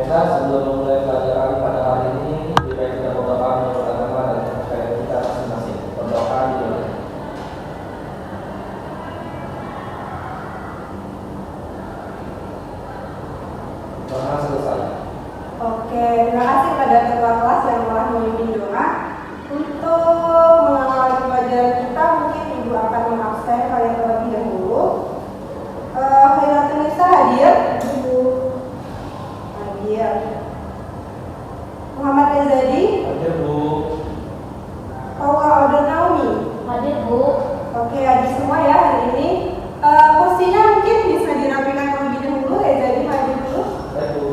Pemirsa, sebelum memulai pelajaran pada hari ini, lebih baik kita berdoa menurut agama dan kepercayaan kita masing-masing. Berdoa dulu. Doa selesai. Oke, terima kasih kepada ketua kelas yang telah memimpin doa. Untuk mengawali pelajaran kita, mungkin Ibu akan mengabsen kalian terlebih dahulu. Khairatun Nisa hadir? Ibu hadir. Muhammad Rezadi? Hadir, Bu. Paula Order Naomi? Hadir, Bu. Oke, hadir semua ya hari ini. Kursinya mungkin bisa dirapikan terlebih dahulu. Rezadi maju dulu. Hadir, Bu.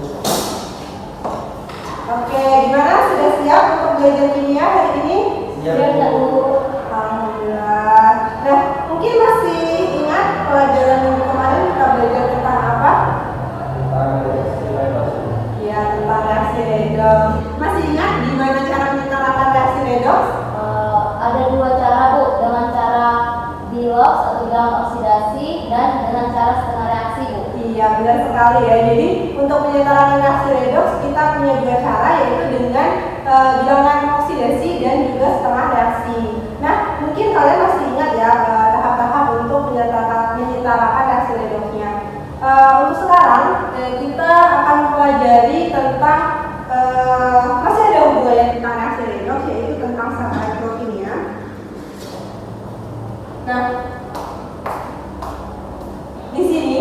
Oke, gimana? Sudah siap untuk belajar kimia hari ini? Siap, Bu. Alhamdulillah. Nah, mungkin masih ingat pelajaran minggu kemarin kita belajar tentang apa? Tentang reaksi redoks. Ya, tentang reaksi redoks. Masih ingat gimana cara menyetarakan reaksi redoks? Ada dua cara, Bu, dengan cara bilox atau bilang oksidasi dan dengan cara setengah reaksi, Bu. Iya, benar sekali ya. Jadi untuk menyetarakan reaksi redoks kita punya dua cara, yaitu dengan bilangan oksidasi dan juga setengah reaksi. Nah, mungkin kalian masih ingat ya tahap-tahap untuk menyetarakan reaksi redoksnya. Untuk sekarang kita akan pelajari tentang masih ada hubungannya tentang reaksi redoks, yaitu tentang sel elektrokimia. Nah, di sini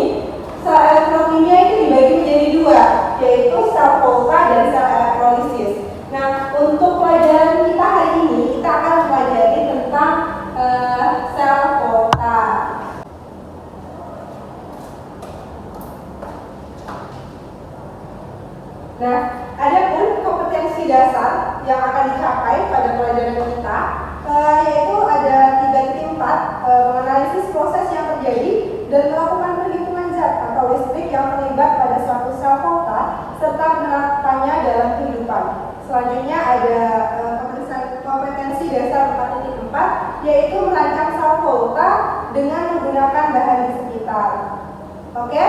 sel elektrokimia itu dibagi menjadi dua, yaitu sel Volta dan sel elektrolisis. Nah, untuk pelajaran kita hari ini kita akan pelajari tentang sel Volta. Nah, ada pun kompetensi dasar yang akan dicapai pada pelajaran kita, yaitu ada 3.4, menganalisis proses yang terjadi dan melakukan perhitungan zat atau listrik yang terlibat pada suatu sel Volta serta menerapkannya dalam kehidupan. Selanjutnya ada kompetensi dasar 4.4, yaitu merancang sel Volta dengan menggunakan bahan di sekitar. Oke?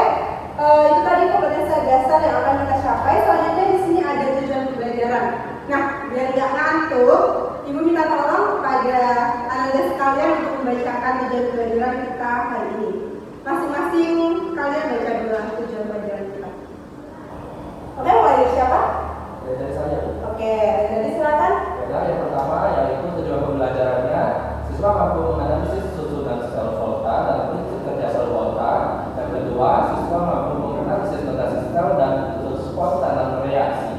Itu tadi kompetensi dasar yang akan kita capai. Selanjutnya di sini ada tujuan pembelajaran. Nah, biar nggak ngantuk, Ibu minta tolong kepada anak sekalian untuk membacakan tujuan pembelajaran kita hari ini. Masing-masing kalian baca dulu tujuan pembelajaran kita. Oke, mulai dari siapa? Dari saya, Bu. Oke, jadi silakan. Baiklah, yang pertama yaitu tujuan pembelajarannya, siswa mampu menganalisis susunan sel Volta dan prinsip kerja sel Volta. Yang kedua, siswa mampu menganalisis notasi sel dan respons dalam reaksi.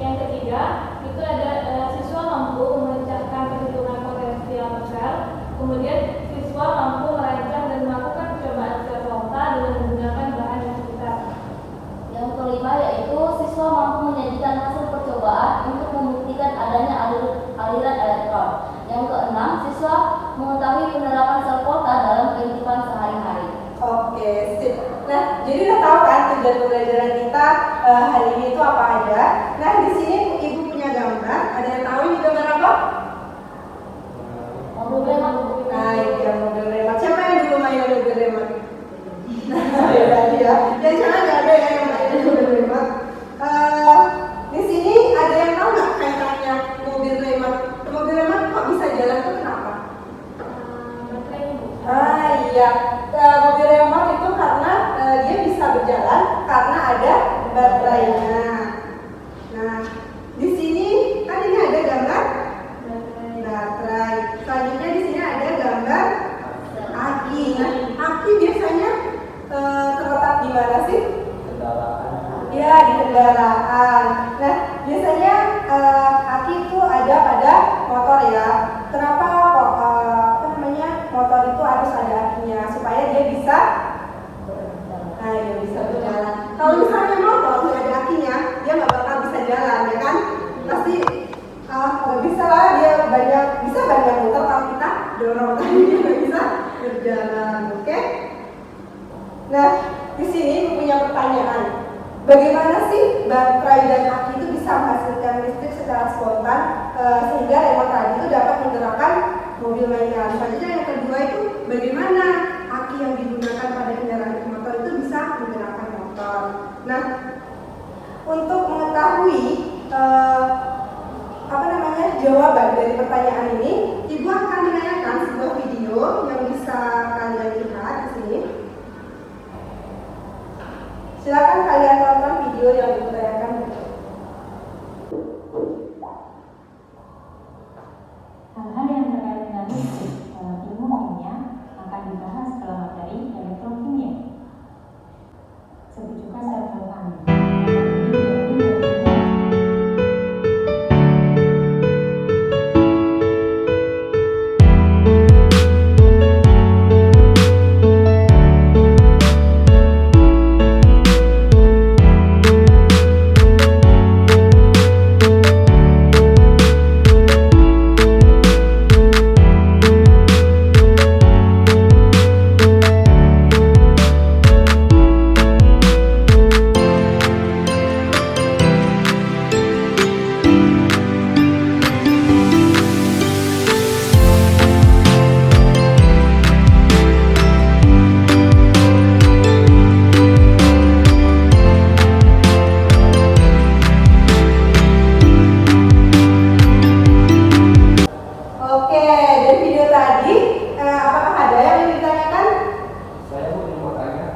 Yang ketiga, itu ada siswa mampu memecahkan perhitungan potensial sel. Kemudian siswa mampu merancang dan melakukan percobaan sel Volta dengan menggunakan bahan yang sekitar. Yang kelima yaitu siswa mampu menyajikan hasil percobaan untuk membuktikan adanya aliran elektron. Yang keenam, siswa mengetahui penerapan sel Volta dalam kehidupan sehari-hari. Oke, sip. Nah, jadi udah tahu kan tujuan pembelajaran kita hari ini itu apa aja. Nah, di sini Ibu punya gambar. Ada yang tahu ini gambar apa? Mobil remote. Nah, iya mobil remote. Siapa yang dulu main mobil remote? Nah, tadi ya. Yang sana nggak ada ya yang main mobil remote. Di sini ada yang tahu nggak kaitannya mobil remote? Mobil remote kok bisa jalan tuh kenapa? Baterai, Bu. Iya, mobil remote itu karena dia bisa berjalan karena ada baterainya. Nah, di sini kan ini ada gambar baterai. Selanjutnya di sini ada gambar aki. Nah, aki biasanya terletak di mana sih? Kendaraan. Ya, di kendaraan. Nah, biasanya aki itu ada pada motor ya. Kenapa kok motor itu harus ada akinya supaya dia bisa bisa berjalan. Kalau misalnya motor nggak ada akinya, dia nggak bakal bisa jalan, ya kan? Pasti nggak bisa lah, dia bisa banyak muter kalau kita dorong tadi dia nggak bisa berjalan, oke? Nah, di sini punya pertanyaan. Bagaimana sih baterai dan aki itu bisa menghasilkan listrik secara spontan sehingga remote tadi itu dapat menggerakkan mobil mainan. Selanjutnya yang kedua itu bagaimana aki yang digunakan pada kendaraan motor itu bisa menggerakkan motor. Nah, untuk mengetahui jawaban dari pertanyaan ini, Ibu akan menanyakan sebuah video yang bisa kalian lihat di sini. Silakan kalian tonton video yang Ibu tanyakan. Hal-hal yang terkait dengan listrik dalam ilmu kimia akan dibahas dalam materi elektrokimia. Sebut juga sel voltan.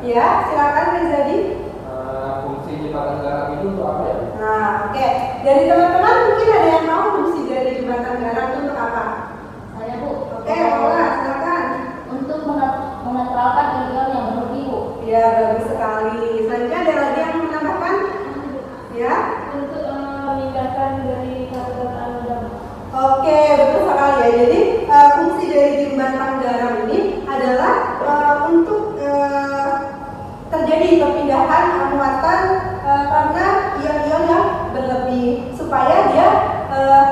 Ya, silakan Rizadi. Fungsi jembatan garam itu untuk apa ya? Nah, oke. Dari teman-teman mungkin ada yang tahu fungsi dari jembatan garam itu untuk apa? Saya, Bu. Oke, Paula, silakan. Untuk menetralkan ion yang berlebih, Bu. Ya, bagus sekali. Selanjutnya ada lagi yang menambahkan? Ya. Untuk memindahkan dari katoda ke anoda. Oke, betul sekali ya. Jadi fungsi dari jembatan garam ini adalah untuk terjadi perpindahan muatan karena ion-ion yang berlebih supaya dia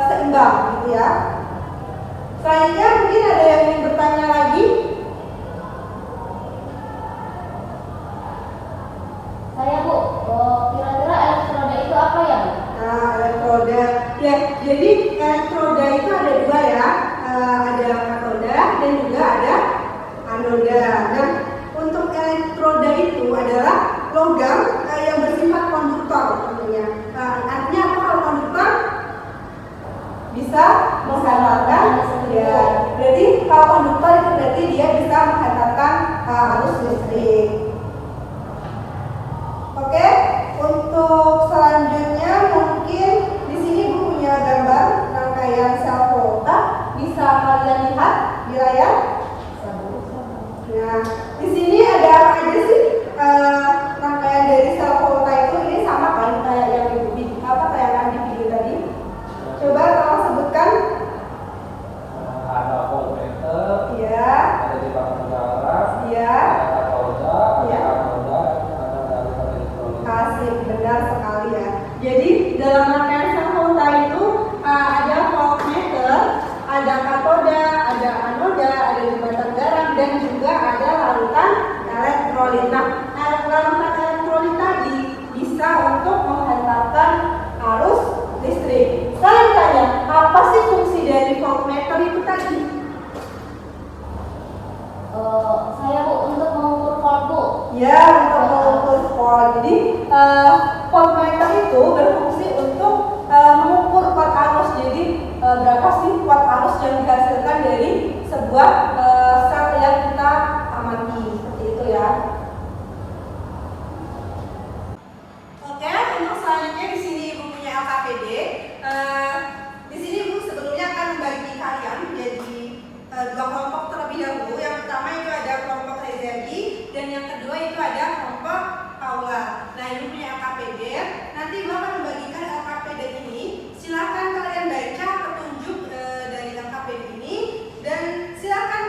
seimbang, gitu ya. Selanjutnya mungkin ada yang ingin bertanya lagi. Saya, Bu. Kira-kira elektroda itu apa ya, Bu? Nah, elektroda. Ya, jadi elektroda itu ada dua ya. Ada katoda dan juga ada anoda. Nah, untuk elektroda itu adalah logam yang bersifat konduktor tentunya. Artinya apa kalau konduktor? Bisa menghantarkan, ya. Berarti kalau konduktor itu berarti dia bisa menghantarkan arus listrik. Oke, untuk selanjutnya mungkin di sini Bu punya gambar rangkaian sel volta, bisa kalian lihat di layar. Nah, di sini ada apa aja sih rangkaian dari sel volta itu? Ini sama kan kayak yang tayangan di video tadi. Coba tolong sebutkan. Ada voltmeter, Ya, ada jembatan garam, ya. ada katoda, ada Ya. anoda, ada aliran elektrolit. Asik, benar sekali ya. Jadi dalam rangkaian sel volta itu ada voltmeter, ada katoda, ada anoda, ada jembatan garam, dan juga ada larutan elektrolit. Nah, larutan elektrolit tadi bisa untuk menghantarkan arus listrik. Saya tanya, apa sih fungsi dari voltmeter itu tadi? Saya, Bu, untuk mengukur volt, Bu. Ya, untuk mengukur volt. Jadi voltmeter itu berfungsi untuk mengukur watt arus. Jadi berapa sih watt arus yang dihasilkan dari sebuah sel yang kita amati, seperti itu ya. Oke, untuk selanjutnya di sini Ibu punya LKPD. Di sini Ibu sebelumnya akan membagi kalian menjadi dua kelompok terlebih dahulu. Yang pertama itu ada kelompok Rezeki dan yang kedua itu ada kelompok Paula. Nah, Ibu punya LKPD. Nanti Ibu akan membagikan LKPD ini. Silakan kalian baca petunjuk dari LKPD ini dan silakan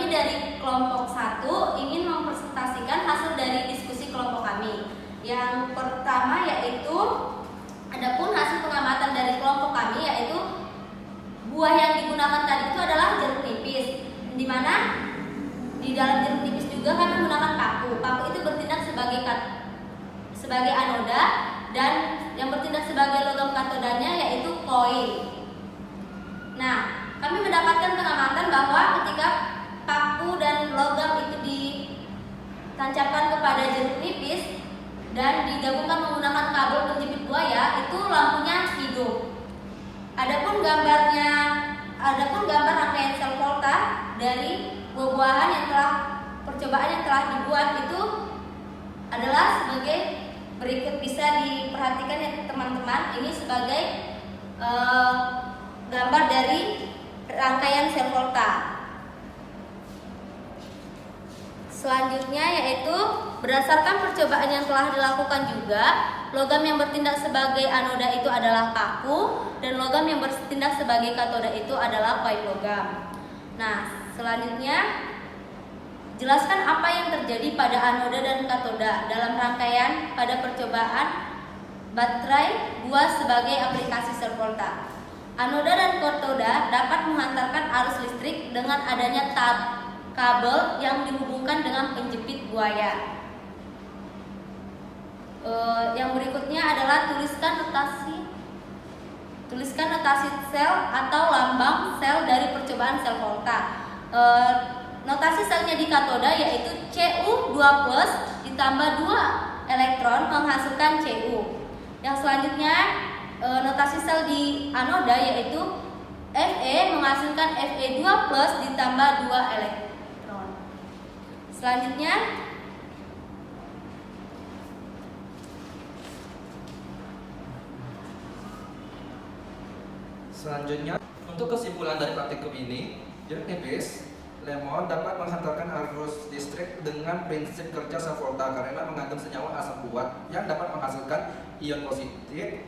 kami dari kelompok 1 ingin mempresentasikan hasil dari diskusi kelompok kami. Yang pertama yaitu, adapun hasil pengamatan dari kelompok kami yaitu buah yang digunakan tadi itu adalah jeruk nipis, di mana di dalam jeruk nipis juga kami menggunakan paku. Paku itu bertindak sebagai anoda, dan yang bertindak sebagai logam katodanya yaitu koin. Nah, kami mendapatkan pengamatan bahwa ketika paku dan logam itu ditancapkan kepada jeruk nipis dan digabungkan menggunakan kabel penjepit buaya, itu lampunya hidup. Adapun gambar rangkaian sel volta dari buah-buahan yang percobaan yang telah dibuat itu adalah sebagai berikut. Bisa diperhatikan ya teman-teman, ini sebagai gambar dari rangkaian sel volta. Selanjutnya yaitu berdasarkan percobaan yang telah dilakukan juga, logam yang bertindak sebagai anoda itu adalah paku, dan logam yang bertindak sebagai katoda itu adalah koin logam. Nah, selanjutnya jelaskan apa yang terjadi pada anoda dan katoda dalam rangkaian pada percobaan baterai buah sebagai aplikasi sel volta. Anoda dan katoda dapat menghantarkan arus listrik dengan adanya kabel yang dihubungkan dengan penjepit buaya. Yang berikutnya adalah tuliskan notasi sel atau lambang sel dari percobaan sel volta. Notasi selnya di katoda yaitu Cu2+ ditambah 2 elektron menghasilkan Cu. Yang selanjutnya notasi sel di anoda yaitu Fe menghasilkan Fe2+ ditambah 2 elektron. Selanjutnya untuk kesimpulan dari praktikum ini, jeruk nipis lemon dapat menghantarkan arus listrik dengan prinsip kerja sel volta karena mengandung senyawa asam kuat yang dapat menghasilkan ion positif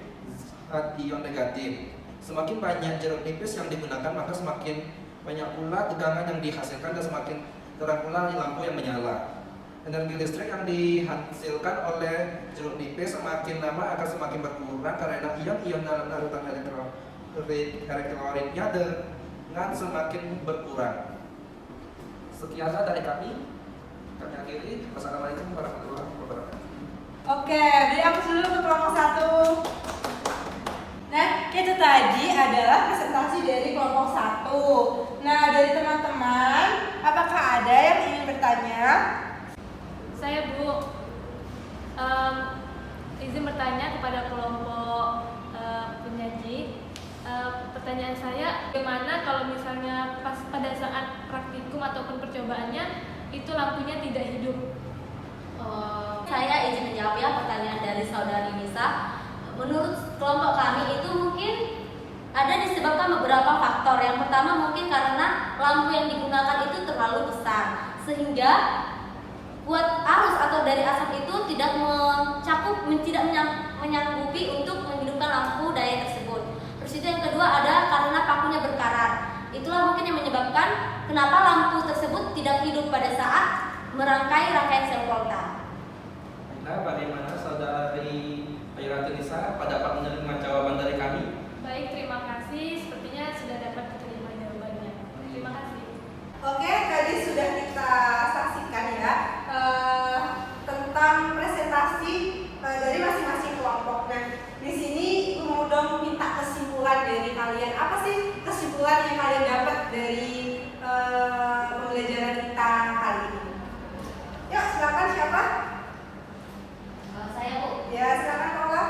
dan ion negatif. Semakin banyak jeruk nipis yang digunakan, maka semakin banyak pula tegangan yang dihasilkan dan semakin terang pula lampu yang menyala. Energi listrik yang dihasilkan oleh jeruk nipis semakin lama akan semakin berkurang karena ion-ion dalam larutan elektrolitnya dengan semakin berkurang. Sekianlah dari kami akhiri. Wassalamualaikum warahmatullahi wabarakatuh. Oke, jadi aku dulu ke kelompok 1. Nah, itu tadi adalah presentasi dari kelompok 1. Nah, dari teman-teman, apakah ada yang ingin bertanya? Saya Bu, izin bertanya kepada kelompok penyaji. Pertanyaan saya, bagaimana kalau misalnya pada saat praktikum ataupun percobaannya itu lampunya tidak hidup? Saya izin menjawab ya pertanyaan dari saudari Nisa. Menurut kelompok kami itu mungkin ada disebabkan beberapa faktor. Yang pertama mungkin karena lampu yang digunakan itu terlalu besar, sehingga buat arus atau dari asap itu tidak menyanggupi untuk menghidupkan lampu daya tersebut. Terus itu yang kedua ada karena pakunya berkarat. Itulah mungkin yang menyebabkan kenapa lampu tersebut tidak hidup pada saat merangkai rangkaian sel volta. Nah, bagaimana saudari Airati Nisa dapat menerima jawaban dari kami? Baik, terima kasih. Sepertinya sudah dapat diterima jawabannya. Terima kasih. Oke, tadi sudah kita saksikan ya tentang presentasi dari masing-masing kelompok. Nah, di sini mau dong minta kesimpulan dari kalian. Apa sih kesimpulan yang kalian dapat dari pembelajaran kita kali ini? Yuk, silakan siapa? Saya Bu. Ya, silakan Paula.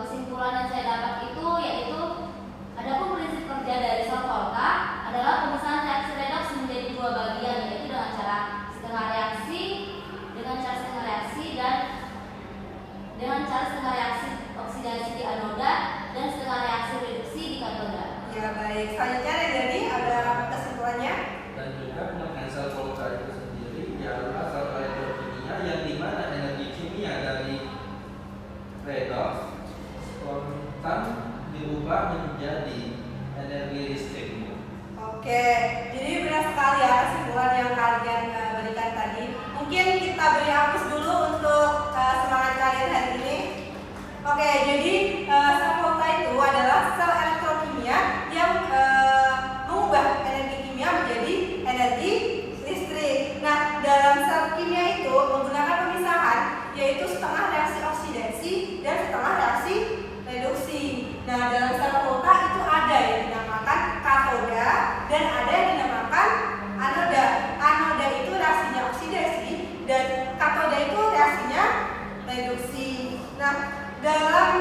Kesimpulan yang saya dapat itu kalian berikan tadi. Mungkin kita beri hapus dulu untuk semangat kalian hari ini. Oke, jadi sel volta itu adalah sel elektrokimia yang mengubah energi kimia menjadi energi listrik. Nah, dalam sel kimia itu menggunakan pemisahan, yaitu setengah reaksi oksidasi dan setengah reaksi reduksi. Nah, dalam sel volta itu ada yang dinamakan katoda dan ada yang dinamakan anoda. Anoda itu reaksinya oksidasi dan katoda itu reaksinya reduksi. Nah, dalam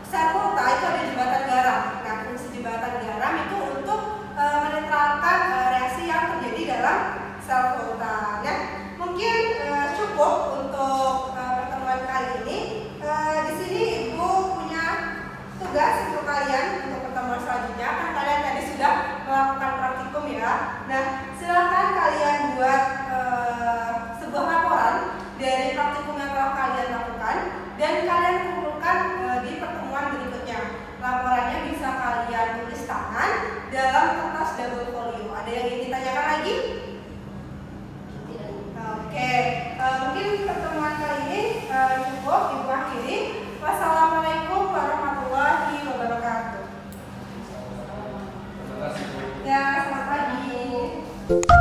sel volta itu ada jembatan garam. Nah, fungsi jembatan garam itu untuk menetralkan reaksi yang terjadi dalam sel volta. Nah, mungkin cukup untuk pertemuan kali ini. Di sini Ibu punya tugas untuk kalian untuk pertemuan selanjutnya. Kan kalian tadi sudah melakukan praktikum ya. Nah, silakan kalian buat sebuah laporan dari praktikum yang telah kalian lakukan dan kalian kumpulkan di pertemuan berikutnya. Laporannya bisa kalian tulis tangan dalam kertas double folio. Ada yang ingin ditanyakan lagi? Oke, mungkin pertemuan kali ini cukup Ibu akhiri. Wassalamualaikum warahmatullahi wabarakatuh. Terima kasih. Ya, selamat pagi.